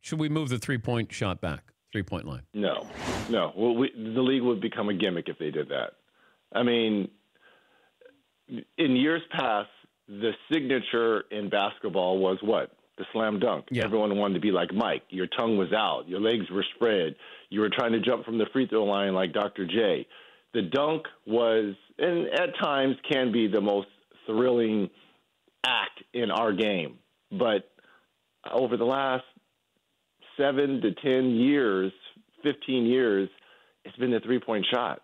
Should we move the three-point shot back, three-point line? No. Well, the league would become a gimmick if they did that. I mean, in years past, the signature in basketball was what? The slam dunk. Yeah. Everyone wanted to be like Mike. Your tongue was out. Your legs were spread. You were trying to jump from the free throw line like Dr. J. The dunk was, and at times can be, the most thrilling act in our game. But over the last 7 to 10 years, 15 years, it's been the three-point shot.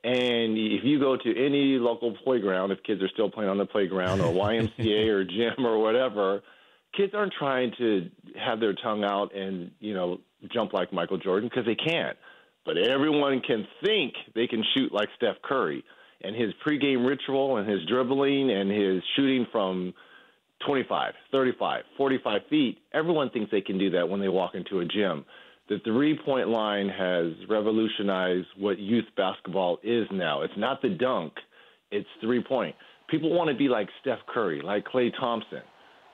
And if you go to any local playground, if kids are still playing on the playground or YMCA or gym or whatever, kids aren't trying to have their tongue out and, jump like Michael Jordan, because they can't. But everyone can think they can shoot like Steph Curry. And his pregame ritual and his dribbling and his shooting from 25, 35, 45 feet, everyone thinks they can do that when they walk into a gym. The three-point line has revolutionized what youth basketball is now. It's not the dunk. It's three-point. People want to be like Steph Curry, like Klay Thompson.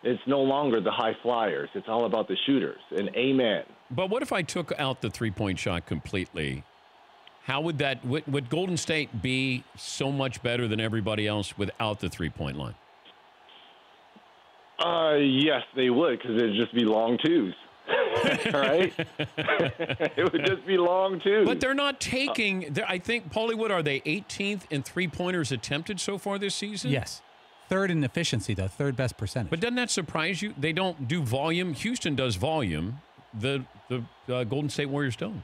It's no longer the high flyers. It's all about the shooters. And amen. But what if I took out the three-point shot completely? How would that would Golden State be so much better than everybody else without the three-point line? Yes, they would, because it'd just be long twos. Right? It would just be long twos. But they're not taking, I think, Paulie, what are they, 18th in three-pointers attempted so far this season? Yes. Third in efficiency, though, third best percentage. But doesn't that surprise you? They don't do volume. Houston does volume. The Golden State Warriors don't.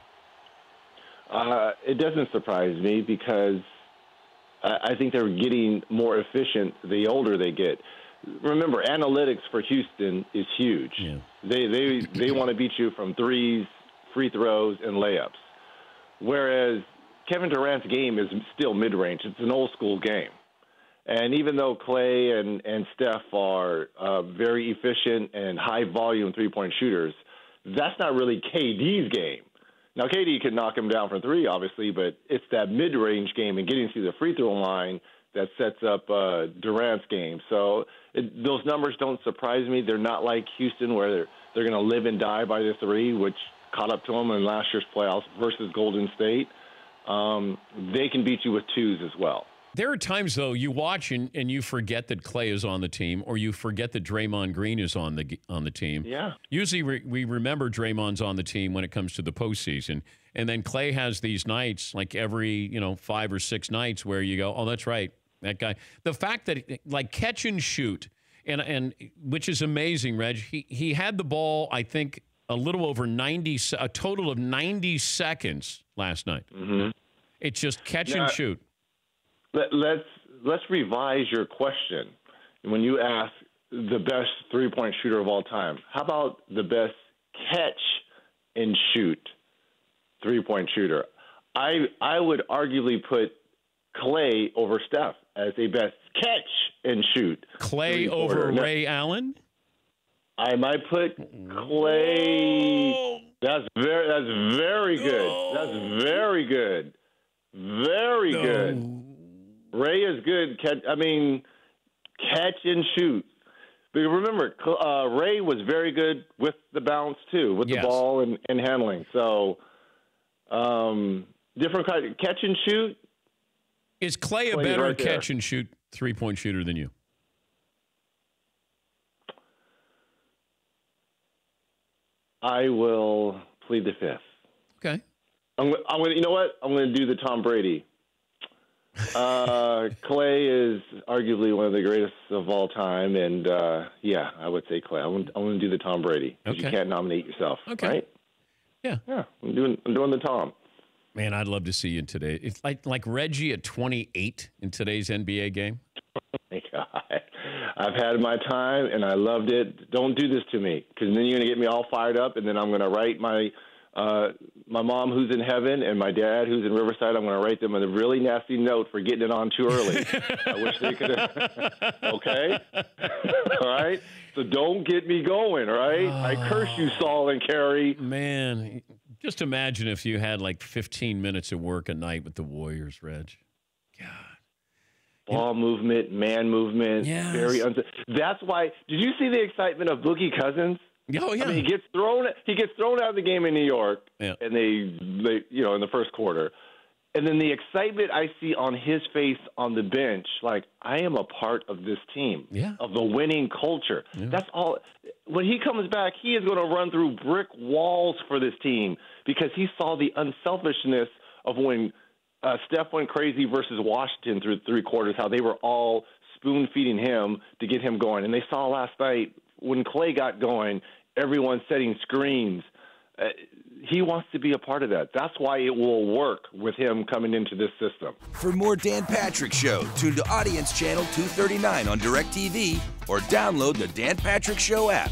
It doesn't surprise me, because I think they're getting more efficient the older they get. Remember, analytics for Houston is huge. Yeah. They want to beat you from threes, free throws, and layups. Whereas Kevin Durant's game is still mid-range. It's an old-school game. And even though Klay and Steph are very efficient and high-volume three-point shooters, that's not really KD's game. Now, KD can knock him down from three, obviously, but it's that mid-range game and getting to the free throw line that sets up Durant's game. So those numbers don't surprise me. They're not like Houston, where they're going to live and die by the three, which caught up to them in last year's playoffs versus Golden State. They can beat you with twos as well. There are times, though, you watch and you forget that Klay is on the team, or you forget that Draymond Green is on the team. Yeah. Usually we remember Draymond's on the team when it comes to the postseason. And then Klay has these nights, like every 5 or 6 nights, where you go, oh, that's right, that guy. The fact that, like, catch and shoot, and which is amazing, Reg. He had the ball, I think, a total of 90 seconds last night. Mm-hmm. It's just catch and shoot. Let's revise your question. When you ask the best three-point shooter of all time, how about the best catch and shoot three-point shooter? I would arguably put Klay over Steph as a best catch and shoot. Klay over Ray Allen? I might put Klay. That's very good. That's very good. Very good. Ray is good. Catch and shoot. But remember, Ray was very good with the bounce, too, with the ball and handling. So, different kind of catch and shoot. Is Klay a better catch and shoot three-point shooter than you? I will plead the fifth. Okay. I'm going. You know what? I'm going to do the Tom Brady. Klay is arguably one of the greatest of all time, and I would say Klay. I'm going to do the Tom Brady. Okay. You can't nominate yourself, right? Yeah. I'm doing the Tom. Man, I'd love to see you today. It's like Reggie at 28 in today's NBA game. Oh my God. I've had my time, and I loved it. Don't do this to me, because then you're going to get me all fired up, and then I'm going to write my mom who's in heaven and my dad who's in Riverside. I'm going to write them a really nasty note for getting it on too early. I wish they could have. Okay? All right? So don't get me going, all right? I curse you, Saul and Carrie. Man, just imagine if you had like 15 minutes of work a night with the Warriors, Reg. God. Ball movement, man movement. Yes. That's why. Did you see the excitement of Boogie Cousins Oh yeah. I mean, he gets thrown out of the game in New York, Yeah. and they in the first quarter. And then the excitement I see on his face on the bench, like, I am a part of this team, of the winning culture. Yeah. That's all. When he comes back, he is going to run through brick walls for this team because he saw the unselfishness of when Steph went crazy versus Washington through 3 quarters, how they were all spoon-feeding him to get him going. And they saw last night when Clay got going, everyone setting screens. He wants to be a part of that. That's why it will work with him coming into this system. For more Dan Patrick Show, tune to Audience Channel 239 on DirecTV or download the Dan Patrick Show app.